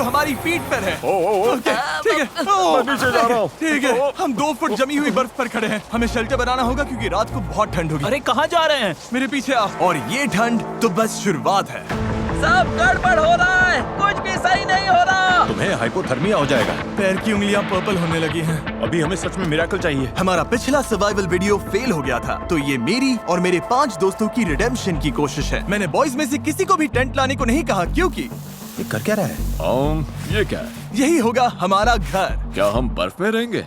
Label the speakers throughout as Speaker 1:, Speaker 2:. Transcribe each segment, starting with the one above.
Speaker 1: जो हमारी पीठ पर है।
Speaker 2: ओके,
Speaker 1: ठीक है।
Speaker 2: मैं नीचे जा रहा हूँ।
Speaker 1: ठीक है, हम 2 फुट जमी हुई बर्फ पर खड़े हैं। हमें शेल्टर बनाना होगा क्योंकि रात को बहुत ठंड होगी।
Speaker 3: अरे कहाँ जा रहे हैं?
Speaker 1: मेरे पीछे आ। और ये ठंड तो बस शुरुआत है।
Speaker 4: सब गड़बड़ हो रहा है, कुछ भी सही नहीं हो रहा।
Speaker 2: तुम्हें हाइपोथर्मिया हो जाएगा।
Speaker 1: पैर की उंगलियां पर्पल होने लगी हैं।
Speaker 2: अभी हमें सच में मिरेकल चाहिए।
Speaker 1: हमारा पिछला सर्वाइवल वीडियो फेल हो गया था, तो ये मेरी और मेरे 5 दोस्तों की रिडेम्पशन की कोशिश है। मैंने बॉयज में से किसी को भी टेंट लाने को नहीं कहा क्योंकि
Speaker 2: ये कर क्या रहा है? ये क्या है?
Speaker 1: यही होगा हमारा घर।
Speaker 2: क्या हम बर्फ में रहेंगे?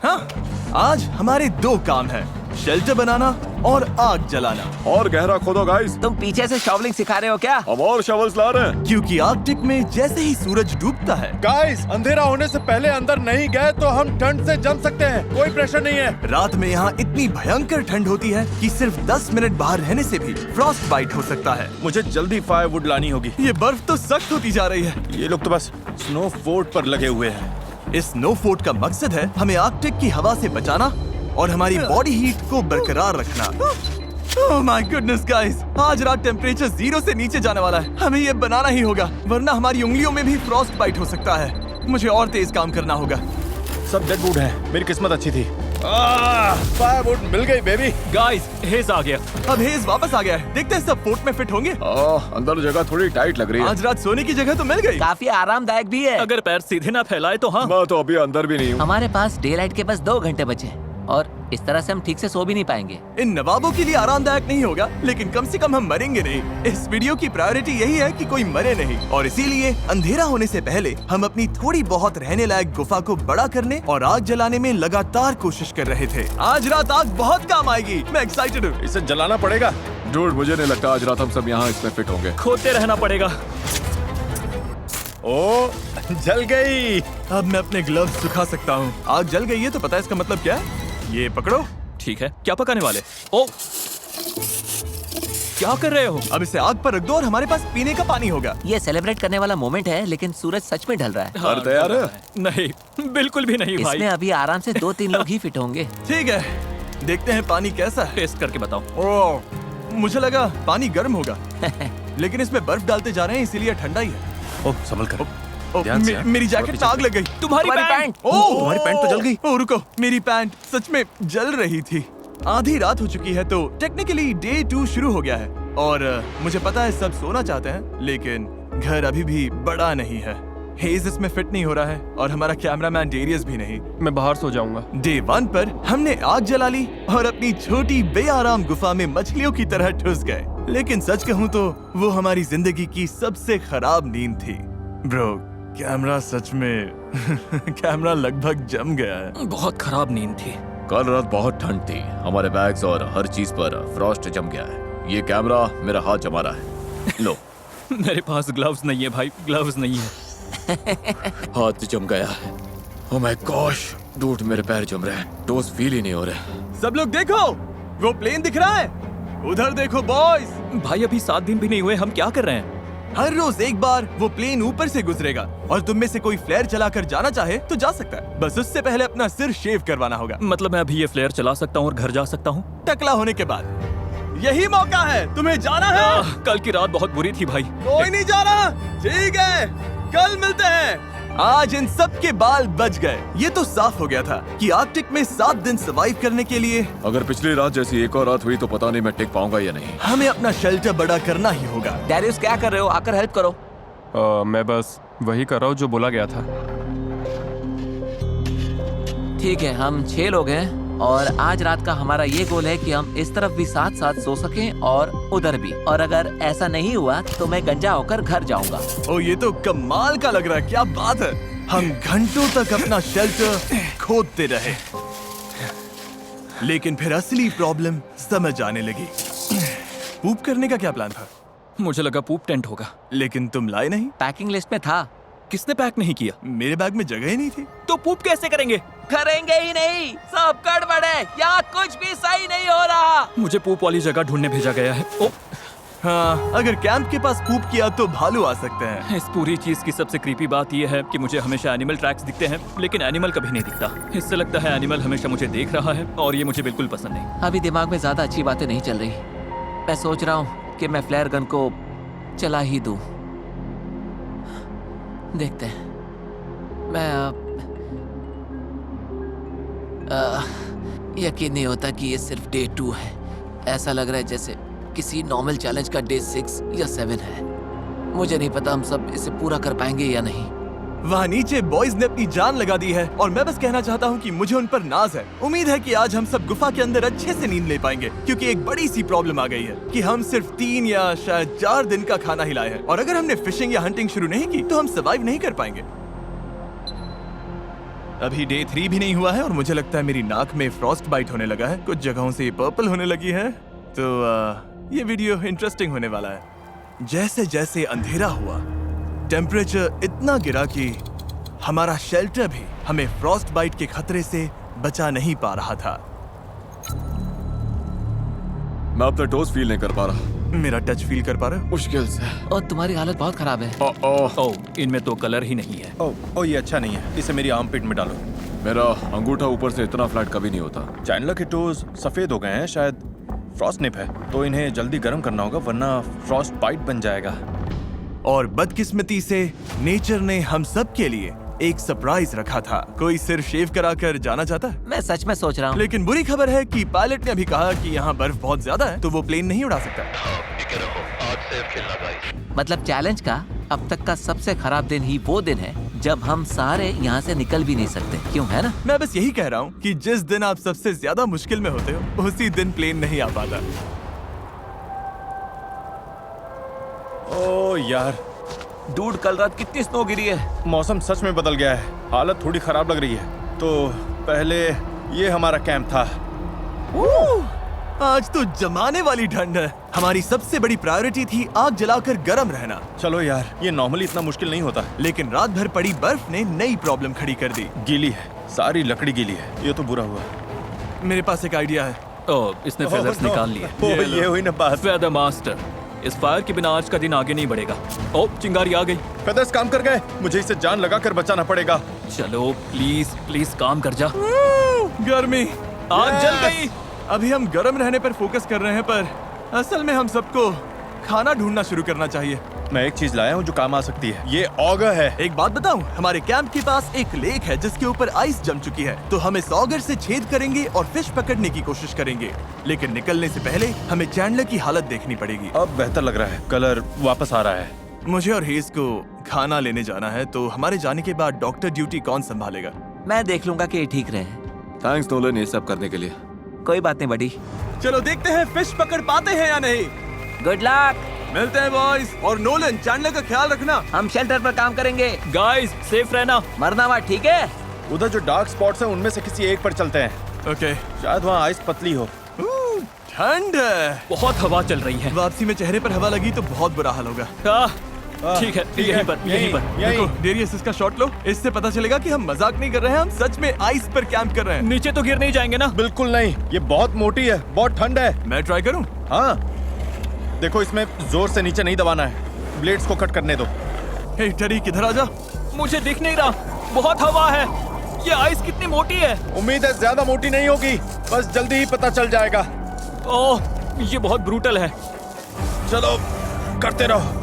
Speaker 1: हाँ, आज हमारे 2 काम हैं, शेल्टर बनाना और आग जलाना।
Speaker 2: और गहरा खोदो गाइस।
Speaker 4: तुम पीछे से शॉवलिंग सिखा रहे हो क्या?
Speaker 2: हम और शवल्स ला रहे हैं।
Speaker 1: क्योंकि आर्कटिक में जैसे ही सूरज डूबता है,
Speaker 5: गाइस, अंधेरा होने से पहले अंदर नहीं गए तो हम ठंड से जम सकते हैं। कोई प्रेशर नहीं है।
Speaker 1: रात में यहाँ इतनी भयंकर ठंड होती है कि सिर्फ 10 मिनट बाहर रहने से भी फ्रॉस्ट बाइट हो सकता है।
Speaker 5: मुझे जल्दी फायरवुड लानी होगी।
Speaker 1: ये बर्फ तो सख्त होती जा रही है।
Speaker 5: ये लोग तो बस स्नो फोर्ट पर लगे हुए हैं।
Speaker 1: इस स्नो फोर्ट का मकसद है हमें आर्कटिक की हवा से बचाना और हमारी बॉडी हीट को बरकरार रखना। ओह माय गुडनेस गाइस, आज रात टेम्परेचर 0 से नीचे जाने वाला है। हमें ये बनाना ही होगा, वरना हमारी उंगलियों में भी फ्रॉस्ट बाइट हो सकता है। मुझे और तेज काम करना होगा।
Speaker 5: सब डेड वुड है। मेरी किस्मत अच्छी थी। फायरवुड मिल गई बेबी।
Speaker 3: गाइस, हेज आ गया।
Speaker 1: अब हेज वापस आ गया है। देखते हैं सब फोर्ट में फिट होंगे।
Speaker 2: अंदर जगह थोड़ी टाइट लग रही है।
Speaker 1: आज रात सोने की जगह तो मिल गई।
Speaker 4: काफी आरामदायक भी है।
Speaker 3: अगर पैर सीधे ना फैलाए तो हाँ।
Speaker 2: मैं तो अभी अंदर भी नहीं हूँ।
Speaker 4: हमारे पास डे लाइट के बस 2 घंटे बचे हैं और इस तरह से हम ठीक से सो भी नहीं पाएंगे।
Speaker 1: इन नवाबों के लिए आरामदायक नहीं होगा, लेकिन कम से कम हम मरेंगे नहीं। इस वीडियो की प्रायोरिटी यही है कि कोई मरे नहीं, और इसीलिए अंधेरा होने से पहले हम अपनी थोड़ी बहुत रहने लायक गुफा को बड़ा करने और आग जलाने में लगातार कोशिश कर रहे थे। आज रात आग बहुत काम आएगी। मैं एक्साइटेड हूँ।
Speaker 5: इसे जलाना पड़ेगा।
Speaker 2: डूड, मुझे नहीं लगता आज रात हम सब यहाँ इसमें फिट होंगे।
Speaker 3: खोदते रहना पड़ेगा।
Speaker 5: ओ, जल गई।
Speaker 1: अब मैं अपने ग्लव्स सुखा सकता हूँ। आग जल गई है तो पता है इसका मतलब क्या है? ये पकड़ो।
Speaker 3: ठीक है, क्या पकाने वाले? ओ, क्या कर रहे हो?
Speaker 1: अब इसे आग पर रख दो और हमारे पास पीने का पानी होगा।
Speaker 4: ये सेलिब्रेट करने वाला मोमेंट है, लेकिन सूरज सच में ढल रहा है।
Speaker 2: हर तैयार है?
Speaker 3: नहीं, बिल्कुल भी नहीं भाई।
Speaker 4: इसमें अभी आराम से 2-3 लोग ही फिट होंगे।
Speaker 1: ठीक है, देखते हैं पानी कैसा है।
Speaker 3: टेस्ट करके बताओ।
Speaker 1: ओह, मुझे लगा पानी गर्म होगा, लेकिन इसमें बर्फ डालते जा रहे हैं इसीलिए ठंडा ही है।
Speaker 5: ओह, संभल कर।
Speaker 1: ओह,
Speaker 5: ध्यान से,
Speaker 1: मेरी जैकेट में आग लग गई।
Speaker 3: तुम्हारी पैंट।
Speaker 1: ओह,
Speaker 5: तुम्हारी पैंट तो जल गई।
Speaker 1: ओह, रुको, मेरी पैंट सच में जल रही थी। आधी रात हो चुकी है तो टेक्निकली डे 2 शुरू हो गया है और मुझे पता है सब सोना चाहते हैं, लेकिन घर अभी भी बड़ा नहीं है। हेज इसमें फिट नहीं हो रहा है और हमारा कैमरामैन डेरियस भी नहीं।
Speaker 5: मैं बाहर सो जाऊंगा।
Speaker 1: डे 1 पर हमने आग जला ली और अपनी छोटी बेआराम गुफा में मछलियों की तरह ठुस गए। लेकिन सच कहूँ तो वो हमारी जिंदगी की सबसे खराब नींद थी। ब्रो, कैमरा सच में कैमरा लगभग जम गया है।
Speaker 3: बहुत खराब नींद थी।
Speaker 2: कल रात बहुत ठंड थी। हमारे बैग्स और हर चीज पर फ्रॉस्ट जम गया है। ये कैमरा मेरा हाथ जमा रहा है। लो।
Speaker 3: मेरे पास ग्लव्स नहीं है भाई, ग्लव्स नहीं है।
Speaker 2: हाथ जम गया है। ओह माय गॉश, डूड, मेरे पैर जम रहे हैं। टोस फील ही नहीं हो रहे।
Speaker 1: सब लोग देखो, वो प्लेन दिख रहा है। उधर देखो बॉयज।
Speaker 3: भाई अभी 7 दिन भी नहीं हुए, हम क्या कर रहे हैं?
Speaker 1: हर रोज एक बार वो प्लेन ऊपर से गुजरेगा और तुम में से कोई फ्लेयर चलाकर जाना चाहे तो जा सकता है। बस उससे पहले अपना सिर शेव करवाना होगा।
Speaker 3: मतलब मैं अभी ये फ्लेयर चला सकता हूँ और घर जा सकता हूँ?
Speaker 1: टकला होने के बाद यही मौका है, तुम्हें जाना है।
Speaker 3: कल की रात बहुत बुरी थी भाई।
Speaker 1: कोई नहीं जा रहा। ठीक है, कल मिलते हैं। आज इन सब के बाल बच गए। ये तो साफ हो गया था कि आर्कटिक में 7 दिन सर्वाइव करने के लिए
Speaker 2: अगर पिछली रात जैसी एक और रात हुई तो पता नहीं मैं टिक पाऊंगा या नहीं।
Speaker 1: हमें अपना शेल्टर बड़ा करना ही होगा।
Speaker 4: डैरियस, क्या कर रहे हो? आकर हेल्प करो।
Speaker 5: मैं बस वही कर रहा हूँ जो बोला गया था।
Speaker 4: ठीक है, हम 6 लोग हैं और आज रात का हमारा ये गोल है कि हम इस तरफ भी साथ साथ सो सकें और उधर भी। और अगर ऐसा नहीं हुआ तो मैं गंजा होकर घर जाऊंगा।
Speaker 1: ओ, ये तो कमाल का लग रहा है। क्या बात है। हम घंटों तक अपना शेल्टर खोदते रहे, लेकिन फिर असली प्रॉब्लम समझ आने लगी। पूप करने का क्या प्लान था?
Speaker 3: मुझे लगा पूप टेंट होगा।
Speaker 1: लेकिन तुम लाए नहीं।
Speaker 4: पैकिंग लिस्ट में था।
Speaker 3: किसने पैक नहीं किया?
Speaker 1: मेरे बैग में जगह ही नहीं थी।
Speaker 3: तो पूप कैसे करेंगे?
Speaker 4: करेंगे ही नहीं, सब गड़बड़ है। यहाँ कुछ भी सही नहीं हो रहा।
Speaker 3: मुझे पूप वाली जगह ढूंढने भेजा गया है। ओ,
Speaker 1: हाँ, अगर कैंप के पास पूप किया तो भालू आ सकते हैं।
Speaker 3: इस पूरी चीज की सबसे क्रीपी बात यह है कि मुझे हमेशा एनिमल ट्रैक्स दिखते हैं, लेकिन एनिमल कभी नहीं दिखता। इससे लगता है एनिमल हमेशा मुझे देख रहा है और ये मुझे बिल्कुल पसंद नहीं।
Speaker 4: अभी दिमाग में ज्यादा अच्छी बातें नहीं चल रही। मैं सोच रहा हूँ कि मैं फ्लेयर गन को चला ही दूं। देखते हैं। मैं यकीन नहीं होता कि ये सिर्फ डे 2 है। ऐसा लग रहा है जैसे किसी नॉर्मल चैलेंज का डे 6 या 7 है। मुझे नहीं पता हम सब इसे पूरा कर पाएंगे या नहीं।
Speaker 1: वहाँ नीचे बॉयज ने अपनी जान लगा दी है और मैं बस कहना चाहता हूँ कि मुझे उन पर नाज है। उम्मीद है कि आज हम सब गुफा के अंदर अच्छे से नींद ले पाएंगे, क्योंकि एक बड़ी सी प्रॉब्लम आ गई है कि हम सिर्फ 3 या शायद 4 दिन का खाना ही लाए हैं, और अगर हमने फिशिंग या हंटिंग शुरू नहीं की तो हम सर्वाइव नहीं कर पाएंगे। अभी डे 3 भी नहीं हुआ है और मुझे लगता है मेरी नाक में फ्रॉस्ट बाइट होने लगा है। कुछ जगहों से ये पर्पल होने लगी है, तो ये वीडियो इंटरेस्टिंग होने वाला है। जैसे जैसे अंधेरा हुआ, टेम्परेचर इतना गिरा कि हमारा शेल्टर भी हमें फ्रॉस्ट बाइट के खतरे से बचा नहीं पा रहा था।
Speaker 2: मैं अपना टोस फील नहीं कर पा रहा,
Speaker 1: मेरा टच फील कर पा रहे हो?
Speaker 2: मुश्किल से।
Speaker 4: और तुम्हारी हालत बहुत खराब है।
Speaker 3: ओह, इनमें तो कलर ही नहीं है।
Speaker 5: ओ ये अच्छा नहीं है, इसे मेरी आर्मपिट में डालो।
Speaker 2: मेरा अंगूठा ऊपर से इतना फ्लैट कभी नहीं होता।
Speaker 5: चैंडलर के टोज सफेद हो गए हैं, शायद फ्रॉस्ट निप है, तो इन्हें जल्दी गर्म करना होगा वरना फ्रॉस्ट बाइट बन जाएगा।
Speaker 1: और बदकिस्मती से नेचर ने हम सब के लिए एक सरप्राइज रखा था। कोई सिर शेव कराकर जाना चाहता है?
Speaker 4: मैं सच में सोच रहा हूँ।
Speaker 1: लेकिन बुरी खबर है कि पायलट ने अभी कहा कि यहाँ बर्फ बहुत ज्यादा है, तो वो प्लेन नहीं उड़ा सकता।
Speaker 4: मतलब चैलेंज का अब तक का सबसे खराब दिन ही वो दिन है जब हम सारे यहाँ से निकल भी नहीं सकते, क्यों, है ना?
Speaker 1: मैं बस यही कह रहा हूँ कि जिस दिन आप सबसे ज्यादा मुश्किल में होते हो उसी दिन प्लेन नहीं आ पाता।
Speaker 5: ओ यार,
Speaker 4: डूड, कल रात कितनी स्नो गिरी है।
Speaker 5: मौसम सच में बदल गया है, हालत थोड़ी खराब लग रही है। तो पहले ये हमारा कैंप था।
Speaker 1: आज तो जमाने वाली ठंड है। हमारी सबसे बड़ी प्रायोरिटी थी आग जलाकर गर्म रहना,
Speaker 5: चलो यार, ये नॉर्मली इतना मुश्किल नहीं होता।
Speaker 1: लेकिन रात भर पड़ी बर्फ ने नई प्रॉब्लम खड़ी कर दी।
Speaker 5: गीली है, सारी लकड़ी गीली है, ये तो बुरा हुआ।
Speaker 1: मेरे पास एक आइडिया है।
Speaker 3: ओह, इसने फेदर्स निकाल लिए।
Speaker 5: ये हुई ना बात।
Speaker 3: फेदर मास्टर, इस फायर के बिना आज का दिन आगे नहीं बढ़ेगा। ओह, चिंगारी आ गई।
Speaker 5: फेदर्स काम कर गए, मुझे इसे जान लगाकर बचाना पड़ेगा।
Speaker 3: चलो प्लीज प्लीज काम कर जा।
Speaker 1: गर्मी
Speaker 3: आग जल गई।
Speaker 1: अभी हम गर्म रहने पर फोकस कर रहे हैं, पर असल में हम सबको खाना ढूंढना शुरू करना चाहिए।
Speaker 5: मैं एक चीज लाया हूँ जो काम आ सकती है, ये ऑगर है।
Speaker 1: एक बात बताऊं, हमारे कैंप के पास एक लेक है जिसके ऊपर आइस जम चुकी है, तो हम इस ऑगर से छेद करेंगे और फिश पकड़ने की कोशिश करेंगे। लेकिन निकलने से पहले हमें चैंडलर की हालत देखनी पड़ेगी।
Speaker 5: अब बेहतर लग रहा है, कलर वापस आ रहा है।
Speaker 1: मुझे और हेज को खाना लेने जाना है, तो हमारे जाने के बाद डॉक्टर ड्यूटी कौन संभालेगा?
Speaker 4: मैं देख लूंगा कि ये ठीक रहे।
Speaker 2: थैंक्स नोलन ये सब करने के लिए।
Speaker 4: कोई बात नहीं बड़ी।
Speaker 1: चलो देखते हैं फिश पकड़ पाते हैं या नहीं।
Speaker 4: Good luck.
Speaker 1: मिलते हैं बॉयज। और नोलन, चैंडलर का ख्याल रखना।
Speaker 4: हम शेल्टर पर काम करेंगे।
Speaker 3: गाइस, सेफ रहना।
Speaker 4: मरना मत, ठीक है?
Speaker 5: उधर जो डार्क स्पॉट्स हैं उनमें से किसी एक पर चलते हैं।
Speaker 1: ओके।
Speaker 5: शायद वहाँ आइस पतली हो।
Speaker 1: ठंड है,
Speaker 3: बहुत हवा चल रही है।
Speaker 1: वापसी में चेहरे पर हवा लगी तो बहुत बुरा हाल होगा।
Speaker 3: ठीक है, यहीं पर, यहीं पर।
Speaker 1: देखो डेरियस, इसका शॉट लो, इससे पता चलेगा कि हम मजाक नहीं कर रहे हैं, हम सच में आइस पर कैंप कर रहे हैं।
Speaker 3: नीचे तो गिर नहीं जाएंगे ना?
Speaker 5: बिल्कुल नहीं, ये बहुत मोटी है, बहुत ठंड है।
Speaker 1: मैं ट्राई करूं?
Speaker 5: हाँ, देखो इसमें जोर से नीचे नहीं दबाना है, ब्लेड्स को कट करने दो।
Speaker 1: हे टरी, किधर आ जा।
Speaker 3: मुझे दिख नहीं रहा, बहुत हवा है। ये आइस कितनी मोटी है।
Speaker 5: उम्मीद है ज्यादा मोटी नहीं होगी, बस जल्दी ही पता चल जाएगा।
Speaker 3: ओह, ये बहुत ब्रूटल है।
Speaker 5: चलो करते रहो।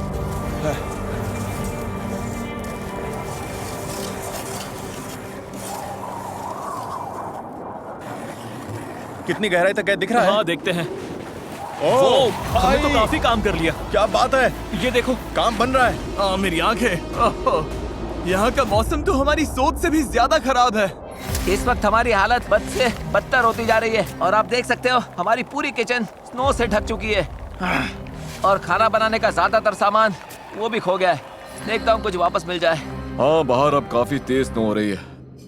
Speaker 5: कितनी गहराई तक है, दिख रहा है?
Speaker 3: हाँ, देखते हैं।
Speaker 5: ओह,
Speaker 3: हमने तो
Speaker 5: भाई,
Speaker 3: काफी काम कर लिया।
Speaker 5: क्या बात है,
Speaker 3: ये देखो।
Speaker 5: काम बन रहा है।
Speaker 1: मेरी आंखें। ओह, यहाँ का मौसम तो हमारी सोच से भी ज्यादा खराब है।
Speaker 4: इस वक्त हमारी हालत बद से बदतर होती जा रही है और आप देख सकते हो हमारी पूरी किचन स्नो से ढक चुकी है और खाना बनाने का ज्यादातर सामान वो भी खो गया है। देखता हूँ कुछ वापस मिल जाए।
Speaker 2: हाँ, बाहर अब काफी तेज स्नो हो रही है।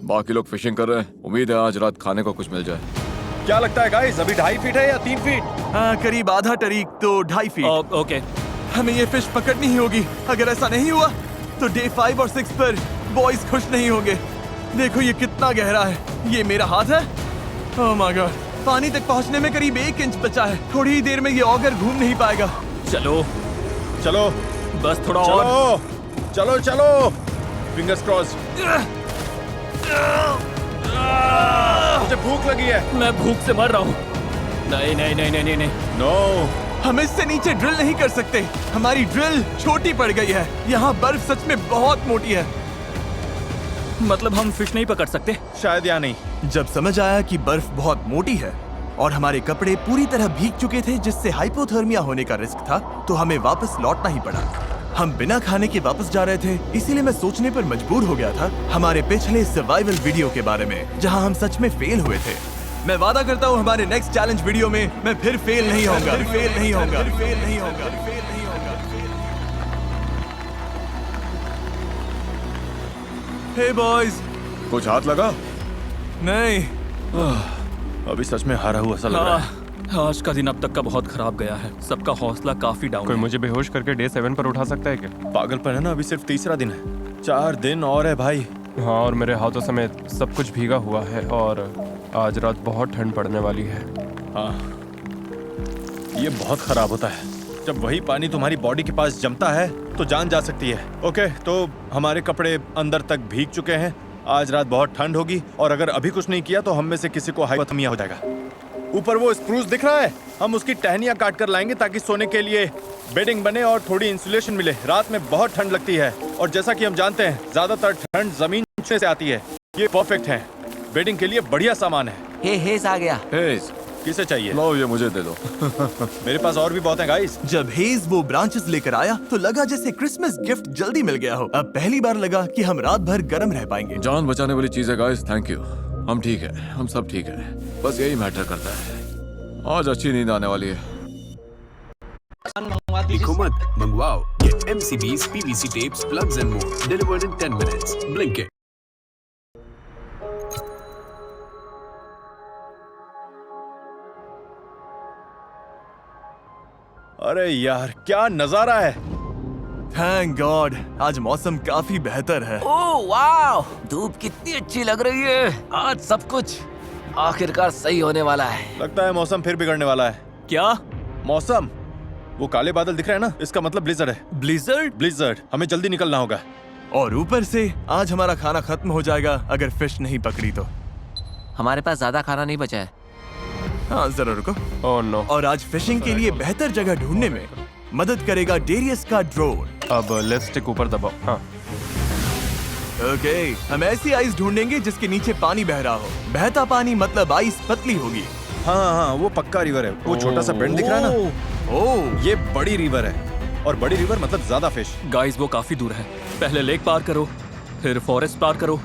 Speaker 2: बाकी लोग फिशिंग कर रहे हैं। उम्मीद है आज रात खाने को कुछ मिल जाए।
Speaker 5: क्या लगता है गाइस, अभी 2.5 फीट है या 3 फीट?
Speaker 1: हाँ, करीब आधा टरीक, तो 2.5 फीट।
Speaker 3: ओके।
Speaker 1: हमें ये फिश पकड़नी ही होगी। अगर ऐसा नहीं हुआ तो डे 5 और 6 पर बॉयज खुश नहीं होंगे। देखो ये कितना गहरा है। ये मेरा हाथ है। ओह माय गॉड, पानी तक पहुंचने में करीब 1 इंच बचा है। थोड़ी ही देर में ये ऑगर घूम नहीं पाएगा।
Speaker 3: चलो
Speaker 5: चलो
Speaker 3: बस थोड़ा और।
Speaker 5: चलो चलो चलो, फिंगर्स क्रॉस। मुझे भूख लगी है।
Speaker 3: मैं भूख से मर रहा हूँ। नहीं नहीं नहीं नहीं नहीं नहीं।
Speaker 5: नो,
Speaker 1: हम इससे नीचे ड्रिल नहीं कर सकते। हमारी ड्रिल छोटी पड़ गई है। यहाँ बर्फ सच में बहुत मोटी है।
Speaker 3: मतलब हम फिश नहीं पकड़ सकते?
Speaker 5: शायद या नहीं।
Speaker 1: जब समझ आया कि बर्फ बहुत मोटी है और हमारे कपड़े पूरी तरह भीग चुके थे जिससे हाइपोथर्मिया होने का रिस्क था, तो हमें वापस लौटना ही पड़ा। हम बिना खाने के वापस जा रहे थे, इसीलिए मैं सोचने पर मजबूर हो गया था हमारे पिछले सर्वाइवल वीडियो के बारे में, जहां हम सच में फेल हुए थे। मैं वादा करता हूं हमारे नेक्स्ट चैलेंज वीडियो में मैं फिर फेल नहीं होऊंगा, फेल नहीं होऊंगा, फेल नहीं होऊंगा, फेल नहीं होऊंगा। हे बॉयज,
Speaker 2: कुछ हाथ लगा?
Speaker 1: नहीं,
Speaker 5: अभी सच में हारा हुआ सा लग रहा है।
Speaker 3: आज का दिन अब तक का बहुत खराब गया है। सबका हौसला काफी डाउन
Speaker 6: कोई
Speaker 3: है।
Speaker 6: मुझे बेहोश करके डे 7 पर उठा सकता है क्या?
Speaker 5: पागलपन है ना, अभी सिर्फ तीसरा दिन है। 4 दिन और है भाई।
Speaker 6: हाँ, और मेरे हाथों समेत सब कुछ भीगा हुआ है और आज रात बहुत ठंड पड़ने वाली है।
Speaker 5: हाँ, ये बहुत खराब होता है। जब वही पानी तुम्हारी बॉडी के पास जमता है तो जान जा सकती है। ओके, तो हमारे कपड़े अंदर तक भीग चुके हैं। आज रात बहुत ठंड होगी और अगर अभी कुछ नहीं किया तो हम में से किसी को हाइपोथर्मिया हो जाएगा। ऊपर वो स्प्रूस दिख रहा है, हम उसकी टहनियां काट कर लाएंगे ताकि सोने के लिए बेडिंग बने और थोड़ी इंसुलेशन मिले। रात में बहुत ठंड लगती है और जैसा कि हम जानते हैं ज्यादातर ठंड जमीन से आती है। ये परफेक्ट है, बेडिंग के लिए बढ़िया सामान है।
Speaker 4: हे हेज आ गया।
Speaker 2: हेज,
Speaker 5: किसे चाहिए?
Speaker 2: लो ये मुझे दे दो।
Speaker 5: मेरे पास और भी बहुत है गाइस।
Speaker 1: जब हेज वो ब्रांचेस लेकर आया तो लगा जैसे क्रिसमस गिफ्ट जल्दी मिल गया हो। अब पहली बार लगा कि हम रात भर गर्म रह पाएंगे।
Speaker 2: जान बचाने वाली चीज है गाइस, थैंक यू। हम ठीक है, हम सब ठीक है, बस यही मैटर करता है। आज अच्छी नींद आने वाली है।
Speaker 7: लिखो मत, मंगवाओ। Get MCB's PVC tapes, plugs and more delivered in 10 minutes. Blinkit.
Speaker 5: अरे यार, क्या नजारा है।
Speaker 1: थैंक गॉड, आज मौसम काफी बेहतर है।
Speaker 4: ओह वाह, धूप कितनी अच्छी लग रही है। आज सब कुछ आखिरकार सही होने वाला है।
Speaker 5: लगता है मौसम फिर बिगड़ने वाला है।
Speaker 3: क्या?
Speaker 5: मौसम, वो काले बादल दिख रहे हैं ना, इसका मतलब ब्लिजर्ड है।
Speaker 1: ब्लिजर्ड?
Speaker 5: ब्लिजर्ड, हमें जल्दी निकलना होगा।
Speaker 1: और ऊपर से आज हमारा खाना खत्म हो जाएगा अगर फिश नहीं पकड़ी तो।
Speaker 4: हमारे पास ज्यादा खाना नहीं बचा है।
Speaker 1: हाँ जरा रुको।
Speaker 6: Oh no.
Speaker 1: और आज फिशिंग के लिए बेहतर जगह ढूंढने में मदद करेगा डेरियस का ड्रोन।
Speaker 6: अब लेफ्ट स्टिक ऊपर दबाओ। हाँ,
Speaker 1: ओके, हम ऐसी आइस ढूंढेंगे जिसके नीचे पानी बह रहा हो। बहता पानी मतलब आइस पतली होगी।
Speaker 5: हाँ हाँ, वो पक्का रिवर है। वो छोटा सा बेंड दिख रहा है ना,
Speaker 1: ओह,
Speaker 5: ये बड़ी रिवर है। और बड़ी रिवर मतलब ज्यादा फिश।
Speaker 3: गाइस, वो काफी दूर है। पहले लेक पार करो, फिर फॉरेस्ट पार करो,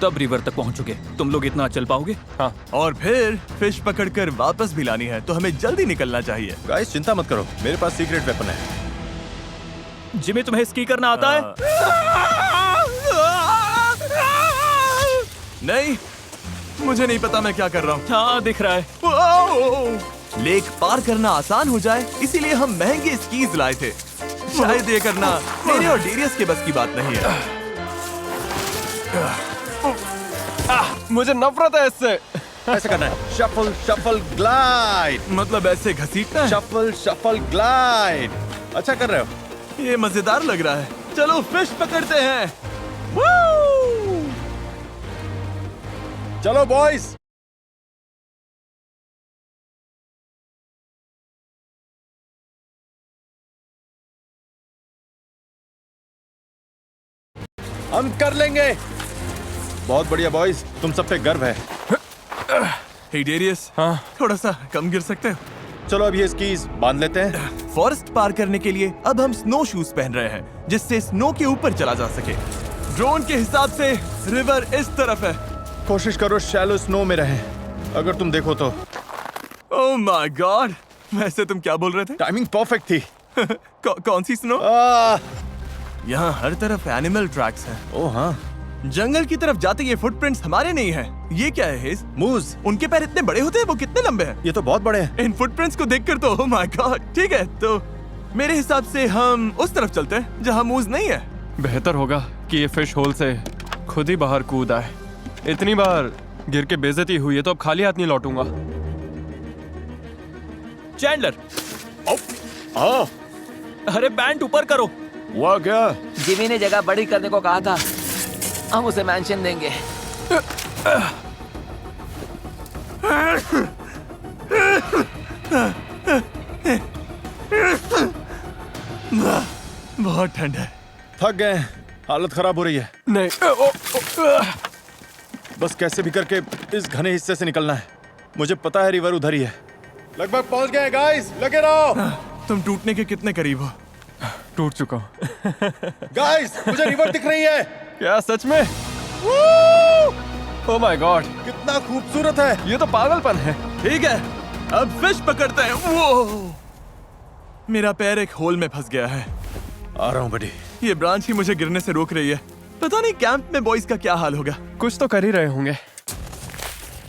Speaker 3: तब रिवर तक पहुंचोगे। तुम लोग इतना चल पाओगे?
Speaker 6: हाँ।
Speaker 1: और फिर फिश पकड़कर वापस भी लानी है, तो हमें जल्दी निकलना चाहिए।
Speaker 5: गाइस चिंता मत करो, मेरे पास सीक्रेट वेपन है।
Speaker 3: जिमी, तुम्हें स्की करना आता है?
Speaker 1: नहीं, मुझे नहीं पता मैं क्या कर रहा हूँ।
Speaker 3: हाँ, दिख रहा है।
Speaker 1: वाओ! लेक पार करना आसान हो जाए इसीलिए हम महंगे स्कीज लाए थे। शायद ये करना मेरे और डेरियस के बस की बात नहीं है।
Speaker 6: मुझे नफरत है इससे।
Speaker 5: ऐसे करना है, शफल शफल ग्लाइड।
Speaker 1: मतलब ऐसे घसीटना है?
Speaker 5: Shuffle shuffle glide. अच्छा कर रहे हो।
Speaker 1: ये मजेदार लग रहा है। चलो फिश पकड़ते हैं। Woo!
Speaker 5: चलो बॉयज। हम कर लेंगे। बहुत बढ़िया बॉयज, तुम सब पे गर्व है।
Speaker 1: हे डेरियस,
Speaker 6: हाँ।
Speaker 1: थोड़ा सा कम गिर सकते हो?
Speaker 5: चलो अब ये स्कीज बांध लेते हैं।
Speaker 1: फॉरेस्ट पार करने के लिए अब हम स्नो शूज पहन रहे हैं जिससे स्नो के ऊपर चला जा सके। ड्रोन के हिसाब से रिवर इस तरफ है।
Speaker 5: कोशिश करो शैलो स्नो में रहे। अगर तुम देखो तो।
Speaker 1: ओह माय गॉड, वैसे तुम क्या बोल रहे थे?
Speaker 5: टाइमिंग परफेक्ट थी।
Speaker 1: कौन सी स्नो?
Speaker 5: आह,
Speaker 1: यहाँ हर तरफ एनिमल ट्रैक्स हैं।
Speaker 5: ओ हाँ,
Speaker 1: जंगल की तरफ जाते ये फुटप्रिंट्स हमारे नहीं हैं। ये क्या है हेज?
Speaker 5: मूज।
Speaker 1: उनके पैर इतने बड़े होते हैं, वो कितने लंबे हैं?
Speaker 5: ये तो बहुत बड़े हैं।
Speaker 1: इन फुटप्रिंट्स को देखकर तो ओह माय गॉड। ठीक है, तो मेरे हिसाब से हम उस तरफ चलते हैं जहाँ मूज नहीं है।
Speaker 6: बेहतर होगा कि ये फिश होल से खुद ही बाहर कूद आए। इतनी बार गिर के बेइज्जती हुई है तो अब खाली हाथ नहीं लौटूंगा।
Speaker 3: चैंडलर,
Speaker 2: हाँ,
Speaker 3: अरे बैंड ऊपर करो।
Speaker 2: हुआ क्या?
Speaker 4: जिमी ने जगह बड़ी करने को कहा था, हम उसे मेंशन देंगे।
Speaker 1: बहुत ठंड है।
Speaker 5: थक गए हैं, हालत खराब हो रही है।
Speaker 6: नहीं
Speaker 5: बस कैसे भी करके इस घने हिस्से से निकलना है। मुझे पता है रिवर उधर ही है। लगभग पहुंच गए गाइस, लगे रहो।
Speaker 1: तुम टूटने के कितने करीब हो?
Speaker 6: टूट चुका हूँ।
Speaker 5: गाइस, मुझे रिवर दिख रही है।
Speaker 6: क्या सच में? ओह माय गॉड,
Speaker 5: कितना खूबसूरत है।
Speaker 6: ये तो पागलपन है।
Speaker 1: ठीक है, अब फिश पकड़ते हैं। वो मेरा पैर एक होल में फंस गया है।
Speaker 5: आ रहा हूँ बड़ी।
Speaker 1: ये ब्रांच ही मुझे गिरने से रोक रही है। पता नहीं कैंप में बॉयज का क्या हाल होगा।
Speaker 6: कुछ तो कर ही रहे होंगे।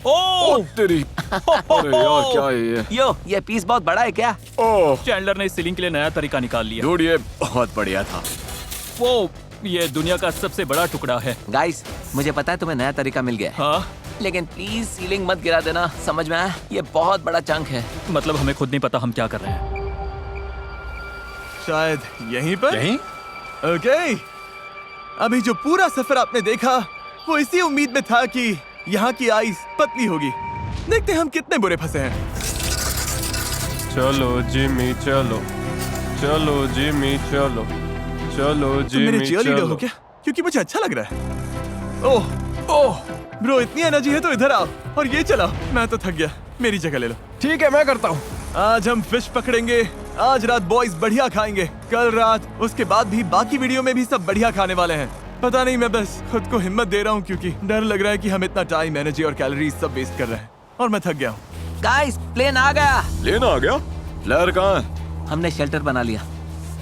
Speaker 3: ओह
Speaker 2: तेरी अरे यार क्या है ये?
Speaker 4: यो, ये पीस बहुत बड़ा है क्या?
Speaker 2: ओह
Speaker 3: चैंडलर ने इस सीलिंग के लिए नया तरीका निकाल लिया।
Speaker 2: डूड, ये बहुत बढ़िया था।
Speaker 3: वो ये दुनिया का सबसे बड़ा टुकड़ा है।
Speaker 4: गाइस, मुझे पता है तुम्हें नया तरीका मिल गया है,
Speaker 3: हाँ,
Speaker 4: लेकिन प्लीज सीलिंग मत गिरा देना, समझ में आया? ये बहुत बड़ा चंक है।
Speaker 3: मतलब हमें खुद नहीं पता हम क्या कर रहे हैं।
Speaker 1: शायद यहीं पर।
Speaker 5: यहीं?
Speaker 1: ओके, अभी जो पूरा सफर आपने देखा वो इसी उम्मीद में था कि यहाँ की आइस पतली होगी। देखते हैं हम कितने बुरे फंसे हैं।
Speaker 6: चलो जिमी चलो, चलो जिमी चलो, चलो
Speaker 1: तुम
Speaker 6: जिमी
Speaker 1: मेरे cheerleader
Speaker 6: चलो।
Speaker 1: हो क्या? क्योंकि मुझे अच्छा लग रहा है। ओह ब्रो, इतनी एनर्जी है तो इधर आओ और ये चलाओ। मैं तो थक गया, मेरी जगह ले लो।
Speaker 6: ठीक है, मैं करता हूँ।
Speaker 1: आज हम फिश पकड़ेंगे। आज रात बॉयज बढ़िया खाएंगे। कल रात, उसके बाद भी बाकी वीडियो में भी सब बढ़िया खाने वाले हैं। पता नहीं, मैं बस खुद को हिम्मत दे रहा हूँ क्योंकि डर लग रहा है कि हम इतना टाइम, एनर्जी और कैलोरीज सब वेस्ट कर रहे हैं और मैं थक गया हूँ।
Speaker 4: गाइस, प्लेन आ गया।
Speaker 2: लेना आ गया? लहर कहाँ है?
Speaker 4: हमने शेल्टर बना लिया।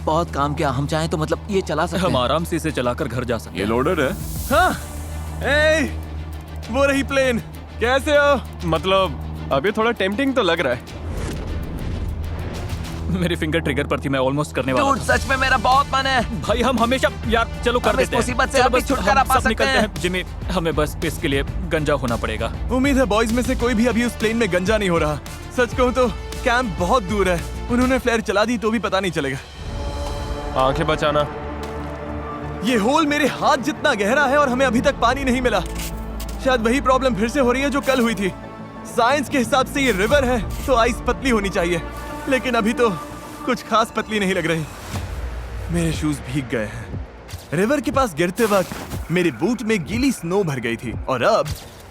Speaker 4: बहुत काम किया। हम चाहें तो मतलब ये चला सकते
Speaker 3: हम
Speaker 4: हैं।
Speaker 3: आराम से इसे चलाकर घर जा सकते
Speaker 2: ये
Speaker 3: हैं।
Speaker 2: लोडेड है?
Speaker 1: हाँ, वो रही प्लेन। कैसे हो?
Speaker 6: मतलब अभी थोड़ा टेम्पटिंग तो लग रहा है।
Speaker 3: मेरी फिंगर ट्रिगर पर थी, मैं ऑलमोस्ट करने वाला
Speaker 4: डूड, सच में मेरा बहुत मन है।
Speaker 3: था। भाई हम हमेशा यार चलो कर
Speaker 4: हम इस
Speaker 3: देते हैं।
Speaker 4: मुसीबत से
Speaker 3: चलो
Speaker 4: अभी
Speaker 3: बस
Speaker 4: छुटकारा
Speaker 3: हम
Speaker 4: पा
Speaker 3: सब
Speaker 4: सकते
Speaker 3: निकलते
Speaker 4: हैं।
Speaker 3: हैं। जिमी, हमें बस इसके लिए गंजा होना पड़ेगा।
Speaker 1: उम्मीद है बॉयज में से कोई भी अभी उस प्लेन में गंजा नहीं हो रहा। सच कहूँ तो कैंप बहुत दूर है। उन्होंने फ्लेयर चला दी तो भी पता नहीं चलेगा।
Speaker 6: आंखें बचाना।
Speaker 1: ये होल मेरे हाथ जितना गहरा है और हमें अभी तक पानी नहीं मिला। शायद वही प्रॉब्लम फिर से हो रही है जो कल हुई थी। साइंस के हिसाब से ये रिवर है तो आइस पतली होनी चाहिए, लेकिन अभी तो कुछ खास पतली नहीं लग रही। मेरे शूज भीग गए हैं। रिवर के पास गिरते वक्त मेरे बूट में गीली स्नो भर गई थी और अब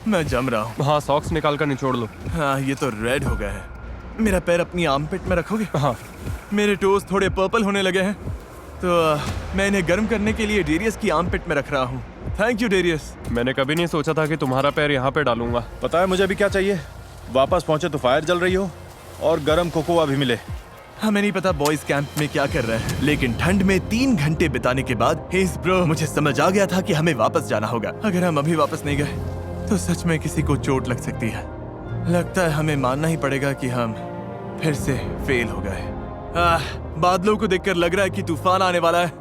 Speaker 1: मैं जम रहा हूँ।
Speaker 6: हाँ, सॉक्स निकाल कर निचोड़ लो।
Speaker 1: हाँ, ये तो रेड हो गया है। मेरा पैर अपनी आर्मपिट में रखोगे?
Speaker 6: हाँ,
Speaker 1: मेरे टोस थोड़े पर्पल होने लगे हैं तो मैं इन्हें गर्म करने के लिए डेरियस की आर्मपिट में रख रहा हूँ। Thank you Darius.
Speaker 6: मैंने कभी नहीं सोचा था कि तुम्हारा पैर यहाँ पे डालूंगा।
Speaker 5: पता है मुझे अभी क्या चाहिए? वापस पहुंचे तो फायर जल रही हो और गरम कोकोआ भी मिले।
Speaker 1: हमें नहीं पता बॉयज कैंप में क्या कर रहे हैं, लेकिन ठंड में 3 घंटे बिताने के बाद हेस ब्रो, मुझे समझ आ गया था कि हमें वापस जाना होगा। अगर हम अभी वापस नहीं गए तो सच में किसी को चोट लग सकती है। लगता है हमें मानना ही पड़ेगा कि हम फिर से फेल हो गए। बादलों को देखकर लग रहा है कि तूफान आने वाला है।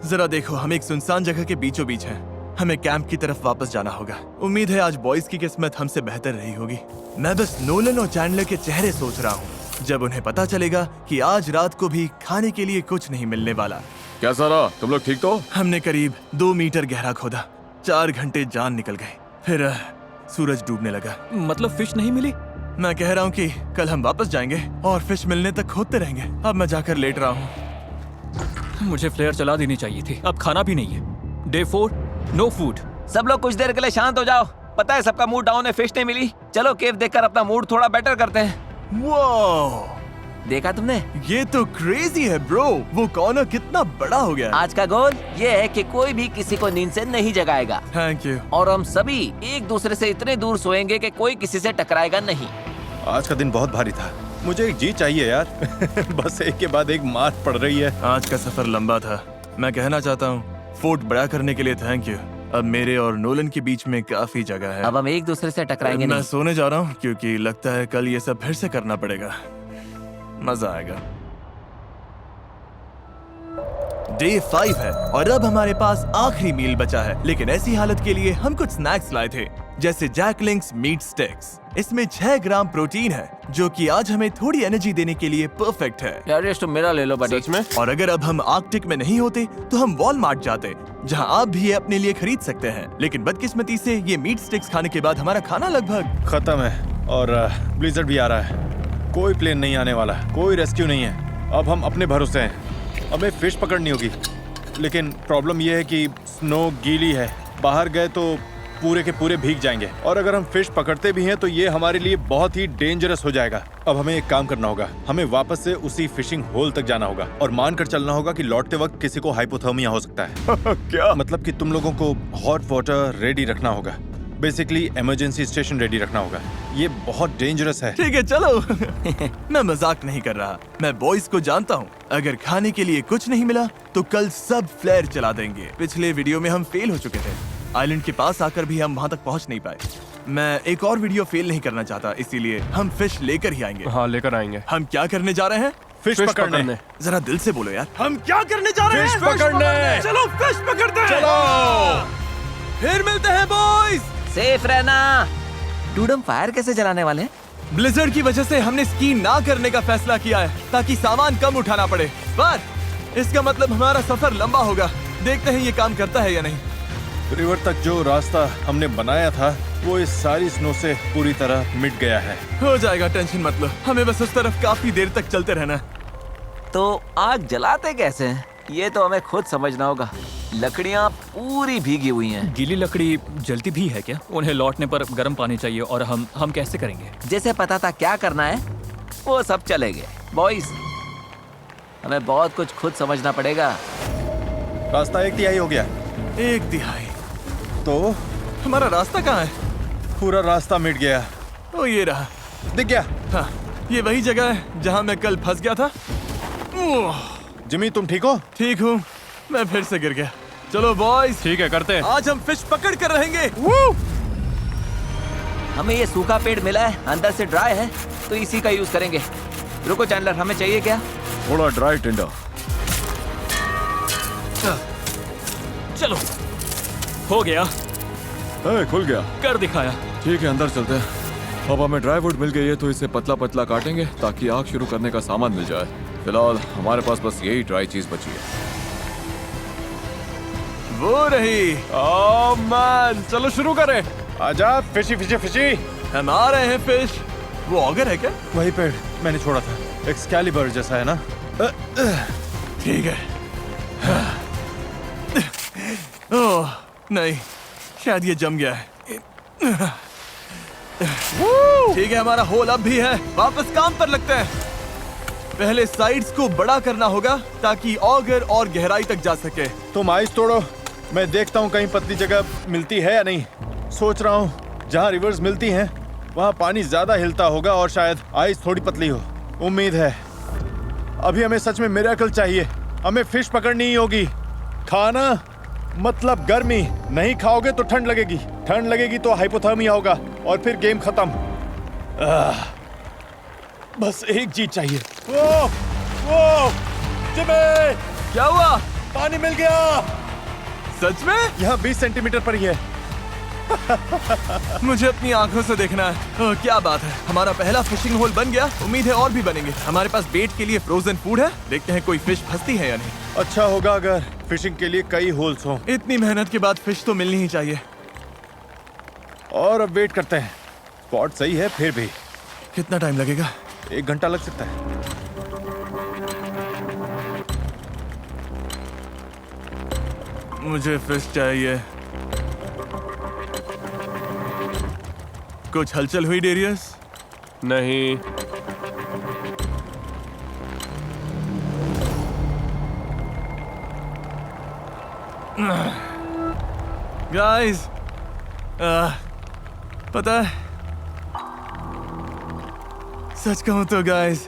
Speaker 1: जरा देखो, हम एक सुनसान जगह के बीचों बीच हैं। हमें कैंप की तरफ वापस जाना होगा। उम्मीद है आज बॉयज की किस्मत हमसे बेहतर रही होगी। मैं बस नोलन और चैंडलर के चेहरे सोच रहा हूँ जब उन्हें पता चलेगा कि आज रात को भी खाने के लिए कुछ नहीं मिलने वाला।
Speaker 2: कैसा रहा? तुम लोग ठीक तो?
Speaker 1: हमने करीब 2 मीटर गहरा खोदा। 4 घंटे जान निकल गए। फिर सूरज डूबने लगा।
Speaker 3: मतलब फिश नहीं मिली?
Speaker 1: मैं कह रहा हूँ कि कल हम वापस जाएंगे और फिश मिलने तक खोदते रहेंगे। अब मैं जाकर लेट रहा हूँ।
Speaker 3: मुझे फ्लेयर चला देनी चाहिए थी। अब खाना भी नहीं है। Day 4, no food.
Speaker 4: सब लोग कुछ देर के लिए शांत हो जाओ। पता है सबका मूड डाउन है, फिश नहीं मिली। चलो केव देखकर अपना मूड थोड़ा बेटर करते हैं।
Speaker 1: वो
Speaker 4: देखा तुमने?
Speaker 1: ये तो क्रेजी है ब्रो। वो कॉर्नर कितना बड़ा हो गया है।
Speaker 4: आज का गोल ये है कि कोई भी किसी को नींद से नहीं जगाएगा
Speaker 1: थैंक यू।
Speaker 4: और हम सभी एक दूसरे से इतने दूर सोएंगे कि कोई किसी से टकराएगा नहीं।
Speaker 5: आज का दिन बहुत भारी था। मुझे एक जी चाहिए यार। बस एक के बाद एक मार पड़ रही है।
Speaker 1: आज का सफर लंबा था। मैं कहना चाहता हूँ फोर्ट बड़ा करने के लिए थैंक यू। अब मेरे और नोलन के बीच में काफी जगह है।
Speaker 4: अब हम एक दूसरे से टकराएंगे
Speaker 1: मैं
Speaker 4: नहीं।
Speaker 1: सोने जा रहा हूँ क्योंकि लगता है कल ये सब फिर से करना पड़ेगा। मजा आएगा। Day 5 है और अब हमारे पास आखिरी मील बचा है, लेकिन ऐसी हालत के लिए हम कुछ स्नैक्स लाए थे जैसे जैकलिंग्स मीट स्टिक्स। इसमें 6 ग्राम प्रोटीन है जो कि आज हमें थोड़ी एनर्जी देने के लिए परफेक्ट है।
Speaker 4: यार तुम मेरा ले लो बड़ी।
Speaker 6: सच में?
Speaker 1: और अगर अब हम आर्कटिक में नहीं होते तो हम वॉलमार्ट जाते, जहां आप भी ये अपने लिए खरीद सकते हैं। लेकिन बदकिस्मती से ये मीट स्टिक्स खाने के बाद हमारा खाना लगभग
Speaker 5: खत्म है और ब्लिजर्ड भी आ रहा है। कोई प्लेन नहीं आने वाला, कोई रेस्क्यू नहीं है। अब हम अपने भरोसे हैं। हमें फिश पकड़नी होगी। लेकिन प्रॉब्लम यह है कि स्नो गीली है, बाहर गए तो पूरे के पूरे भीग जाएंगे, और अगर हम फिश पकड़ते भी हैं तो ये हमारे लिए बहुत ही डेंजरस हो जाएगा। अब हमें एक काम करना होगा, हमें वापस से उसी फिशिंग होल तक जाना होगा और मानकर चलना होगा कि लौटते वक्त किसी को हाइपोथर्मिया हो सकता है।
Speaker 2: क्या?
Speaker 5: मतलब कि तुम लोगों को हॉट वाटर रेडी रखना होगा, बेसिकली इमरजेंसी स्टेशन रेडी रखना होगा। ये बहुत डेंजरस है।
Speaker 1: ठीक है चलो। मैं मजाक नहीं कर रहा, मैं बॉयज को जानता हूँ। अगर खाने के लिए कुछ नहीं मिला तो कल सब फ्लेयर चला देंगे। पिछले वीडियो में हम फेल हो चुके थे, आइलैंड के पास आकर भी हम वहाँ तक पहुँच नहीं पाए। मैं एक और वीडियो फेल नहीं करना चाहता, इसीलिए हम फिश लेकर ही आएंगे।
Speaker 6: हाँ, लेकर आएंगे।
Speaker 1: हम क्या करने जा रहे हैं?
Speaker 5: फिश पकड़ने।
Speaker 1: जरा दिल से बोलो यार, हम क्या करने जा रहे हैं?
Speaker 5: फिश पकड़ने।
Speaker 1: चलो फिश पकड़ते हैं।
Speaker 5: चलो।
Speaker 1: फिर मिलते हैं बॉयज।
Speaker 4: सेफ रहना। डूड, हम फायर कैसे जलाने वाले हैं?
Speaker 1: ब्लिजर्ड की वजह से हमने स्की ना करने का फैसला किया है ताकि सामान कम उठाना पड़े। पर इसका मतलब हमारा सफर लंबा होगा। देखते हैं ये काम करता है या नहीं।
Speaker 5: रिवर तक जो रास्ता हमने बनाया था वो इस सारी स्नो से पूरी तरह मिट गया है।
Speaker 1: हो जाएगा, टेंशन मत लो। हमें बस उस तरफ काफी देर तक चलते रहना है।
Speaker 4: तो आग जलाते कैसे हैं? ये तो हमें खुद समझना होगा। लकड़ियाँ पूरी भीगी हुई हैं।
Speaker 3: गीली लकड़ी जलती भी है क्या? उन्हें लौटने पर गर्म पानी चाहिए और हम कैसे करेंगे?
Speaker 4: जैसे पता था क्या करना है वो सब चले गए। बॉयज, हमें बहुत कुछ खुद समझना पड़ेगा।
Speaker 5: रास्ता 1/3 हो गया।
Speaker 1: 1/3?
Speaker 5: तो
Speaker 1: हमारा रास्ता कहाँ है?
Speaker 5: पूरा रास्ता मिट गया।
Speaker 1: ओ ये रहा।
Speaker 5: दिख गया।
Speaker 1: हाँ, ये वही जगह है जहाँ मैं कल फंस गया था। ओह,
Speaker 5: जिमी तुम ठीक हो?
Speaker 1: ठीक हूँ, मैं फिर से गिर गया। चलो बॉयज,
Speaker 6: ठीक है, करते हैं।
Speaker 1: आज हम फिश पकड़ कर रहेंगे।
Speaker 4: हमें ये सूखा पेड़ मिला है, अंदर से ड्राई है, तो इसी का यूज करेंगे। रुको चैंडलर, हमें चाहिए क्या?
Speaker 2: थोड़ा ड्राई टिंडर।
Speaker 3: चलो, हो गया,
Speaker 2: खुल गया।
Speaker 3: कर दिखाया।
Speaker 2: ठीक है, अंदर चलते हैं। अब हमें ड्राई वुड मिल गई है तो इसे पतला पतला काटेंगे ताकि आग शुरू करने का सामान मिल जाए। फिलहाल हमारे पास बस यही ड्राई चीज बची है।
Speaker 1: वो रही।
Speaker 6: ओह मैन, चलो शुरू करें।
Speaker 5: आजा, फिशी फिशी फिशी।
Speaker 1: हम आ रहे हैं फिश। वो ऑगर है क्या?
Speaker 5: वही पेड़ मैंने छोड़ा था, एक्सकैलिबर जैसा है ना?
Speaker 1: ठीक है। ओह नहीं, शायद ये जम गया है। ठीक है, हमारा होल अब भी है। वापस काम पर लगते हैं। पहले साइड्स को बड़ा करना होगा ताकि ऑगर और गहराई तक जा सके।
Speaker 5: तुम आइस तोड़ो, मैं देखता हूँ कहीं पतली जगह मिलती है या नहीं। सोच रहा हूँ जहाँ रिवर्स मिलती हैं वहाँ पानी ज्यादा हिलता होगा और शायद आइस थोड़ी पतली हो। उम्मीद है। अभी हमें सच में मिरेकल चाहिए। हमें फिश पकड़नी ही होगी। खाना मतलब गर्मी। नहीं खाओगे तो ठंड लगेगी, ठंड लगेगी तो हाइपोथर्मिया होगा और फिर गेम खत्म। बस एक चीज चाहिए। वो जिमी,
Speaker 1: क्या हुआ?
Speaker 5: पानी मिल गया।
Speaker 1: सच में?
Speaker 5: यहाँ 20 सेंटीमीटर पर ही है।
Speaker 1: मुझे अपनी आंखों से देखना है। ओह, क्या बात है, हमारा पहला फिशिंग होल बन गया। उम्मीद है और भी बनेंगे। हमारे पास बेट के लिए फ्रोजन फूड है। देखते हैं कोई फिश फंसती है या नहीं।
Speaker 5: अच्छा होगा अगर फिशिंग के लिए कई होल्स हों।
Speaker 1: इतनी मेहनत के बाद फिश तो मिलनी ही चाहिए।
Speaker 5: और अब वेट करते हैं। स्पॉट सही है फिर भी।
Speaker 1: कितना टाइम लगेगा?
Speaker 5: 1 घंटा लग सकता है।
Speaker 1: मुझे फिश चाहिए। कुछ हलचल हुई डेरियस?
Speaker 6: नहीं।
Speaker 1: गाइस, पता है, सच कहूं तो गाइस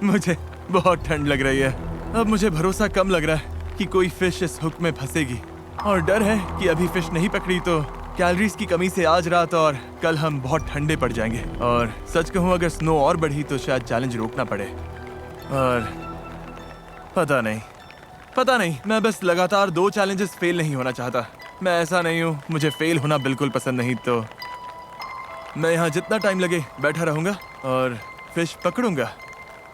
Speaker 1: मुझे बहुत ठंड लग रही है। अब मुझे भरोसा कम लग रहा है कि कोई फिश इस हुक में फंसेगी, और डर है कि अभी फिश नहीं पकड़ी तो कैलोरीज की कमी से आज रात और कल हम बहुत ठंडे पड़ जाएंगे। और सच कहूं, अगर स्नो और बढ़ी तो शायद चैलेंज रोकना पड़े। और पता नहीं, मैं बस लगातार 2 चैलेंजेस फेल नहीं होना चाहता। मैं ऐसा नहीं हूँ, मुझे फेल होना बिल्कुल पसंद नहीं। तो मैं यहाँ जितना टाइम लगे बैठा रहूँगा और फिश पकड़ूंगा,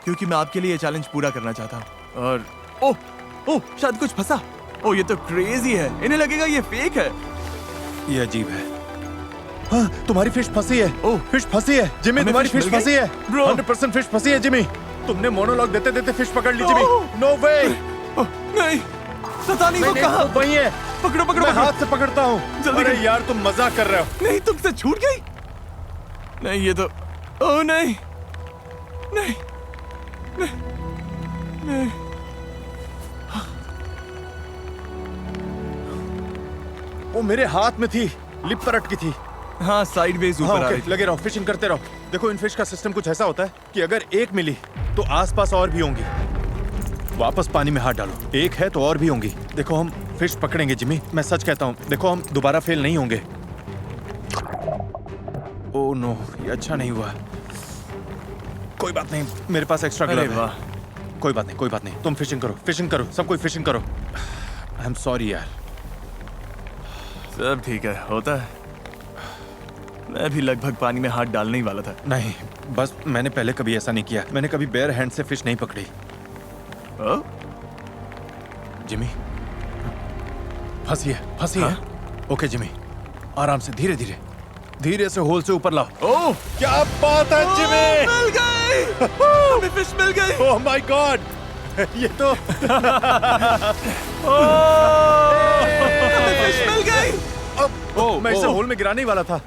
Speaker 1: क्योंकि मैं आपके लिए ये चैलेंज पूरा करना चाहता हूँ। और ओह, शायद कुछ फंसा। ओह, ये तो क्रेजी है। इन्हें लगेगा ये फेक है।
Speaker 5: ये अजीब है। हाँ, तुम्हारी फिश फंसी है।
Speaker 1: ओह,
Speaker 5: फिश फंसी है जिमी,
Speaker 1: हमें
Speaker 5: तुम्हारी
Speaker 1: फिश
Speaker 5: फिश
Speaker 1: मिल
Speaker 5: फंसी
Speaker 1: गई?
Speaker 5: है।
Speaker 1: Bro।
Speaker 5: 100% फिश फंसी है जिमी। तुमने मोनोलॉग देते देते फिश पकड़ ली जिमी।
Speaker 1: ओह।
Speaker 5: नो वे।
Speaker 1: ओह, नहीं, पता नहीं वो
Speaker 5: नहीं,
Speaker 1: कहाँ।
Speaker 5: वही है।
Speaker 1: पकड़ो पकड़ो
Speaker 5: मैं
Speaker 1: पकड़ो।
Speaker 5: हाथ से पकड़ता हूँ।
Speaker 1: जल्दी
Speaker 5: अरे
Speaker 1: कर।
Speaker 5: यार तुम मजाक कर रहे हो।
Speaker 1: नहीं तुमसे छूट गई। नहीं ये तो, ओह नहीं नहीं नहीं नहीं।
Speaker 5: वो मेरे हाथ में थी, लिप पर अटकी थी।
Speaker 1: हाँ साइडवेज
Speaker 5: हाँ,
Speaker 1: ऊपर आ
Speaker 5: ओके,
Speaker 1: रही थी।
Speaker 5: लगे रहो, फिशिंग करते रहो। देखो इन फिश का सिस्टम कुछ ऐसा होता है कि अगर एक मिली तो आसपास और भी होंगी। वापस पानी में हाथ डालो, एक है तो और भी होंगी। देखो हम फिश पकड़ेंगे जिमी, मैं सच कहता हूँ। देखो हम दोबारा फेल नहीं होंगे। ओह नो, ये अच्छा नहीं हुआ। कोई बात नहीं, मेरे पास एक्स्ट्रा
Speaker 1: अरे
Speaker 5: ग्लव है।
Speaker 1: वाह।
Speaker 5: कोई बात नहीं, कोई बात नहीं। तुम फिशिंग करो, सब कोई फिशिंग करो। आई एम सॉरी यार।
Speaker 1: सब ठीक है, होता है। मैं भी लगभग पानी में हाथ डालने ही वाला था।
Speaker 5: नहीं, बस मैंने पहले कभी ऐसा नहीं किया। मैंने कभी बेयर हैंड से फिश नहीं पकड़ी।
Speaker 1: ओ?
Speaker 5: जिमी, फंसी है। ओके जिमी, आराम से, धीरे धीरे, धीरे से होल से ऊपर लाओ।
Speaker 1: ओह
Speaker 5: क्या बात है जिमी!
Speaker 1: मिल गई। हमें फिश मिल गई।
Speaker 5: ओह माय गॉड, ये तो
Speaker 1: हमें फिश मिल गई।
Speaker 5: मैं इसे होल में गिराने ही वाला था।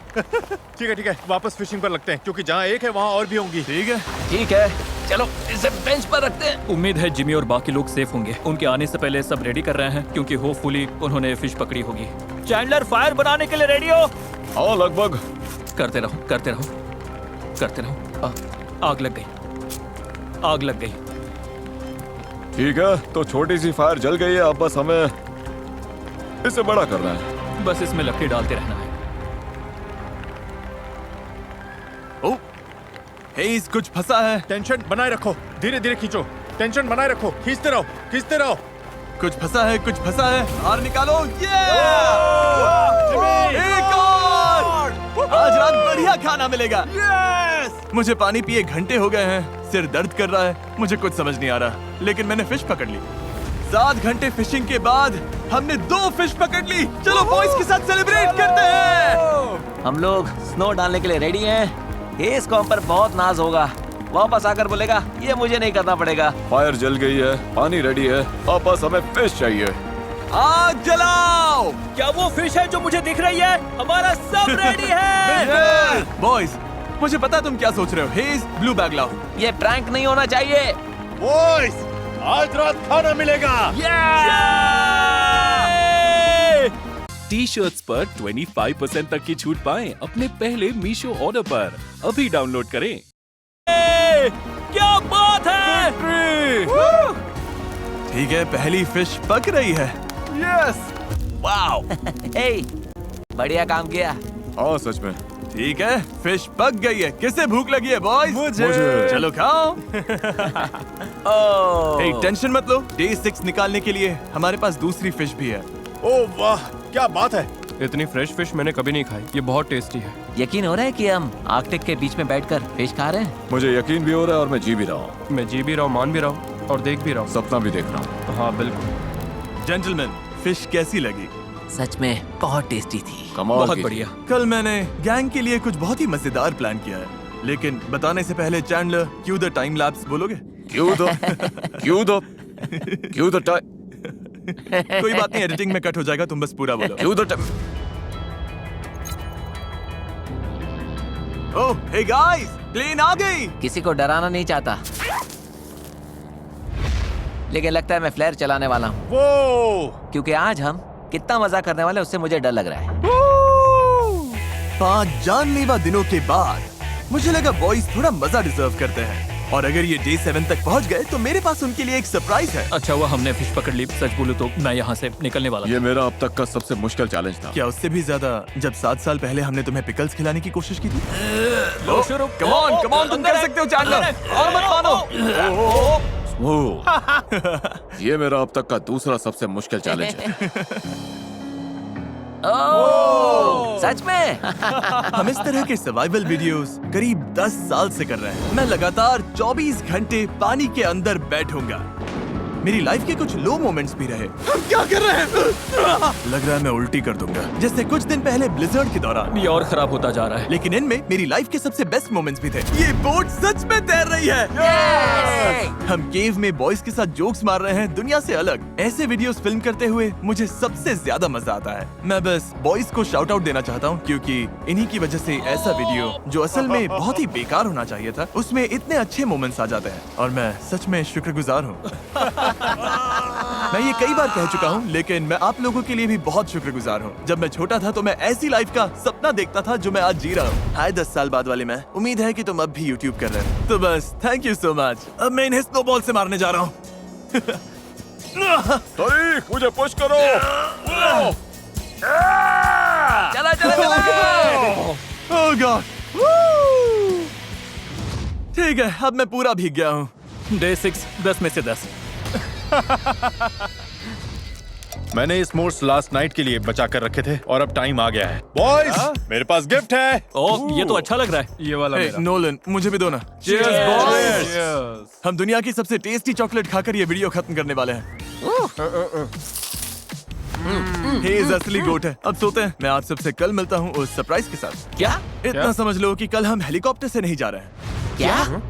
Speaker 5: ठीक है, वापस फिशिंग पर लगते हैं, क्योंकि जहाँ एक है वहाँ और भी होंगी।
Speaker 4: ठीक है, चलो इसे बेंच पर रखते हैं।
Speaker 3: उम्मीद है जिमी और बाकी लोग सेफ होंगे। उनके आने से पहले सब रेडी कर रहे हैं, क्योंकि होपफुली उन्होंने फिश पकड़ी होगी। चैंडलर फायर बनाने के लिए रेडी हो?
Speaker 2: हाँ लगभग।
Speaker 3: करते रहो। आग लग गई।
Speaker 2: ठीक है, तो छोटी सी फायर जल गई है, अब बस हमें इसे बड़ा करना है।
Speaker 3: बस इसमें लकड़ी डालते रहना है।
Speaker 1: ओह, हेज़ कुछ फंसा है।
Speaker 5: टेंशन बनाए रखो, धीरे धीरे खींचो, टेंशन बनाए रखो, खींचते रहो।
Speaker 1: कुछ फंसा है। बाहर निकालो। एक और। आज रात बढ़िया खाना मिलेगा। मुझे पानी पिए घंटे हो गए हैं, सिर दर्द कर रहा है, मुझे कुछ समझ नहीं आ रहा, लेकिन मैंने फिश पकड़ ली। 7 घंटे फिशिंग के बाद हमने 2 फिश पकड़ ली। चलो बॉयज के साथ सेलिब्रेट करते हैं।
Speaker 4: हम लोग स्नो डालने के लिए रेडी हैं। हेज़ को हम पर बहुत नाज होगा। वापस आकर बोलेगा ये मुझे नहीं करना पड़ेगा।
Speaker 2: फायर जल गई है, पानी रेडी है, अब बस हमें फिश चाहिए।
Speaker 1: आग जलाओ।
Speaker 3: क्या वो फिश है जो मुझे दिख रही है? हमारा सब रेडी है।
Speaker 1: बॉयज, मुझे पता है तुम क्या सोच रहे हो। हेज़, ब्लू बैग लाओ।
Speaker 4: ये प्रैंक नहीं होना चाहिए।
Speaker 5: बॉयज, आज रात खाना मिलेगा।
Speaker 8: टी शर्ट्स पर 25% तक की छूट पाएं अपने पहले मीशो ऑर्डर पर। अभी डाउनलोड करें।
Speaker 3: क्या बात है!
Speaker 1: ठीक है, पहली फिश पक रही है।
Speaker 4: वाओ! हे, बढ़िया काम किया।
Speaker 2: हाँ सच में।
Speaker 1: ठीक है, फिश पक गई है। किसे भूख लगी है बॉयज?
Speaker 2: मुझे।
Speaker 1: चलो खाओ।
Speaker 4: ओह,
Speaker 1: hey, टेंशन मत लो, डे 6 निकालने के लिए हमारे पास दूसरी फिश भी है।
Speaker 5: ओह वाह, क्या बात है।
Speaker 6: इतनी फ्रेश फिश मैंने कभी नहीं खाई। ये बहुत टेस्टी है।
Speaker 4: यकीन हो रहा है कि हम आर्कटिक के बीच में बैठकर फिश खा रहे हैं?
Speaker 2: मुझे यकीन भी हो रहा है और मैं जी भी रहा हूँ।
Speaker 6: मैं जी भी रहा हूँ, मान भी रहा हूँ और देख भी रहा हूँ।
Speaker 2: सपना भी देख रहा हूँ।
Speaker 6: हाँ बिल्कुल।
Speaker 1: जेंटलमैन, फिश कैसी लगी?
Speaker 4: सच में बहुत टेस्टी थी।
Speaker 2: कमाल
Speaker 3: बहुत
Speaker 2: की।
Speaker 3: बढ़िया।
Speaker 1: कल मैंने गैंग के लिए कुछ बहुत ही मजेदार प्लान किया है, लेकिन बताने से पहले Chandler, Q the time lapse बोलोगे?
Speaker 2: क्यों द टाइम।
Speaker 1: कोई बात नहीं, एडिटिंग में कट हो जाएगा, तुम बस पूरा बोलो।
Speaker 2: क्यों the time.
Speaker 1: Oh, hey guys, plane आ गई।
Speaker 4: किसी को डराना नहीं चाहता, लेकिन लगता है मैं फ्लेयर चलाने वाला हूँ,
Speaker 5: वो
Speaker 4: क्योंकि आज हम कितना मजा करने वाले हैं, उससे मुझे डर लग रहा है।
Speaker 1: 5 जानलेवा दिनों के बाद मुझे लगा बॉयज थोड़ा मजा डिजर्व करते हैं, और अगर ये डे 7 तक पहुंच गए तो मेरे पास उनके लिए एक सरप्राइज है।
Speaker 3: अच्छा हुआ हमने फिश पकड़ ली। सच बोलूं तो मैं यहाँ से निकलने वाला था।
Speaker 2: ये मेरा अब तक का सबसे मुश्किल चैलेंज था।
Speaker 1: क्या उससे भी ज्यादा जब 7 साल पहले हमने तुम्हें पिकल्स खिलाने की कोशिश की थी?
Speaker 3: लो शुरू।
Speaker 1: कम ऑन, तुम कर सकते हो चैंडलर, और मत मानो।
Speaker 2: ओह, ये मेरा अब तक का दूसरा सबसे मुश्किल चैलेंज है।
Speaker 4: ओह, सच में?
Speaker 1: हम इस तरह के सर्वाइवल वीडियोस करीब 10 साल से कर रहे हैं। मैं लगातार 24 घंटे पानी के अंदर बैठूंगा मेरी लाइफ के कुछ लो मोमेंट्स भी रहे। हम क्या कर रहे हैं? लग रहा है मैं उल्टी कर दूंगा, जैसे कुछ दिन पहले ब्लिजर्ड के दौरान।
Speaker 3: ये और खराब होता जा रहा है।
Speaker 1: लेकिन इनमें मेरी लाइफ के सबसे बेस्ट मोमेंट्स भी थे। ये बोट सच में तैर रही है। हम केव में बॉयज के साथ जोक्स मार रहे हैं, दुनिया से अलग। ऐसे वीडियोस फिल्म करते हुए मुझे सबसे ज्यादा मजा आता है। मैं बस बॉयज को शाउट आउट देना चाहता हूँ, क्योंकि इन्हीं की वजह से ऐसा वीडियो जो असल में बहुत ही बेकार होना चाहिए था, उसमें इतने अच्छे मोमेंट्स आ जाते हैं, और मैं सच में शुक्रगुजार हूँ। मैं ये कई बार कह चुका हूँ, लेकिन मैं आप लोगों के लिए भी बहुत शुक्रगुजार हूँ। जब मैं छोटा था तो मैं ऐसी लाइफ का सपना देखता था जो मैं आज जी रहा हूँ। हाय 10 साल बाद वाले मैं। उम्मीद है कि तुम अब भी यूट्यूब कर रहे हो। तो बस थैंक यू सो मच। अब मैं इन्हें स्नोबॉल से मारने जा रहा हूँ।
Speaker 2: तारीख, मुझे पुश करो।
Speaker 4: चला चला चला।
Speaker 1: ओह गॉड। ठीक है, अब मैं पूरा भीग गया हूँ।
Speaker 3: डे 6 10 में से 10।
Speaker 5: मैंने इस मोड्स लास्ट नाइट के लिए बचा कर रखे थे और अब टाइम आ गया है। बॉयज, मेरे पास गिफ्ट है।
Speaker 3: ओह, ये तो अच्छा लग रहा है।
Speaker 6: ये वाला
Speaker 1: हे
Speaker 6: मेरा।
Speaker 1: नोलन, मुझे भी दो ना।
Speaker 6: Cheers.
Speaker 1: हम दुनिया की सबसे टेस्टी चॉकलेट खाकर ये वीडियो खत्म करने वाले हैं। हेज असली गोट है। अब सोते हैं। मैं आप सबसे कल मिलता हूँ उस सरप्राइज के साथ।
Speaker 4: क्या?
Speaker 1: इतना समझ लो कि कल हम हेलीकॉप्टर से नहीं जा रहे हैं।
Speaker 4: क्या?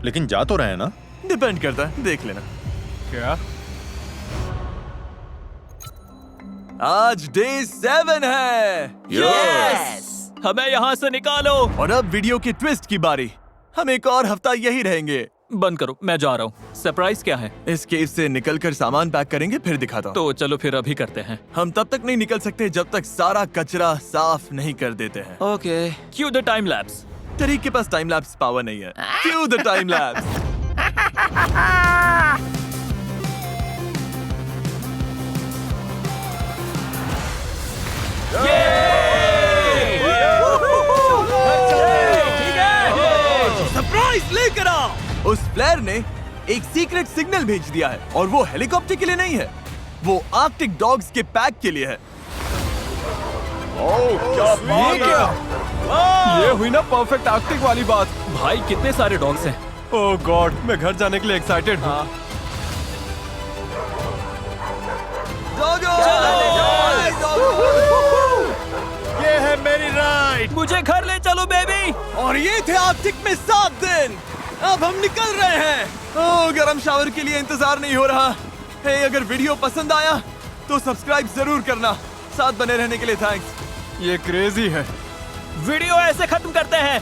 Speaker 5: लेकिन जा तो रहे हैं ना?
Speaker 1: डिपेंड करता है, देख लेना।
Speaker 6: क्या?
Speaker 1: आज डे 7 है।
Speaker 4: यस।
Speaker 3: हमें यहाँ से निकालो।
Speaker 1: और अब वीडियो की ट्विस्ट की बारी। हम एक और हफ्ता यही रहेंगे।
Speaker 3: बंद करो, मैं जा रहा हूँ। सरप्राइज क्या है?
Speaker 1: इस केव से निकलकर सामान पैक करेंगे, फिर दिखाता हूँ।
Speaker 3: तो चलो फिर अभी करते हैं।
Speaker 1: हम तब तक नहीं निकल सकते जब तक सारा कचरा साफ नहीं कर देते हैं।
Speaker 4: Okay.
Speaker 3: Q the time lapse.
Speaker 1: तरीक के पास टाइम लैप्स पावर नहीं है। क्यों द टाइम लैप्स? सरप्राइज लेकर आओ। उस फ्लेयर ने एक सीक्रेट सिग्नल भेज दिया है, और वो हेलीकॉप्टर के लिए नहीं है, वो आर्कटिक डॉग्स के पैक के लिए है।
Speaker 6: ये हुई ना परफेक्ट आर्कटिक वाली बात।
Speaker 3: भाई कितने सारे डॉग्स हैं।
Speaker 6: ओह गॉड, मैं घर जाने के लिए एक्साइटेड हूँ।
Speaker 5: ये है मेरी राइड।
Speaker 3: मुझे घर ले चलो बेबी।
Speaker 1: और ये थे आर्कटिक में 7 दिन। अब हम निकल रहे हैं। ओह, गरम शावर के लिए इंतजार नहीं हो रहा। हे, अगर वीडियो पसंद आया तो सब्सक्राइब जरूर करना। साथ बने रहने के लिए थैंक्स।
Speaker 6: ये क्रेजी है।
Speaker 3: वीडियो ऐसे खत्म करते हैं।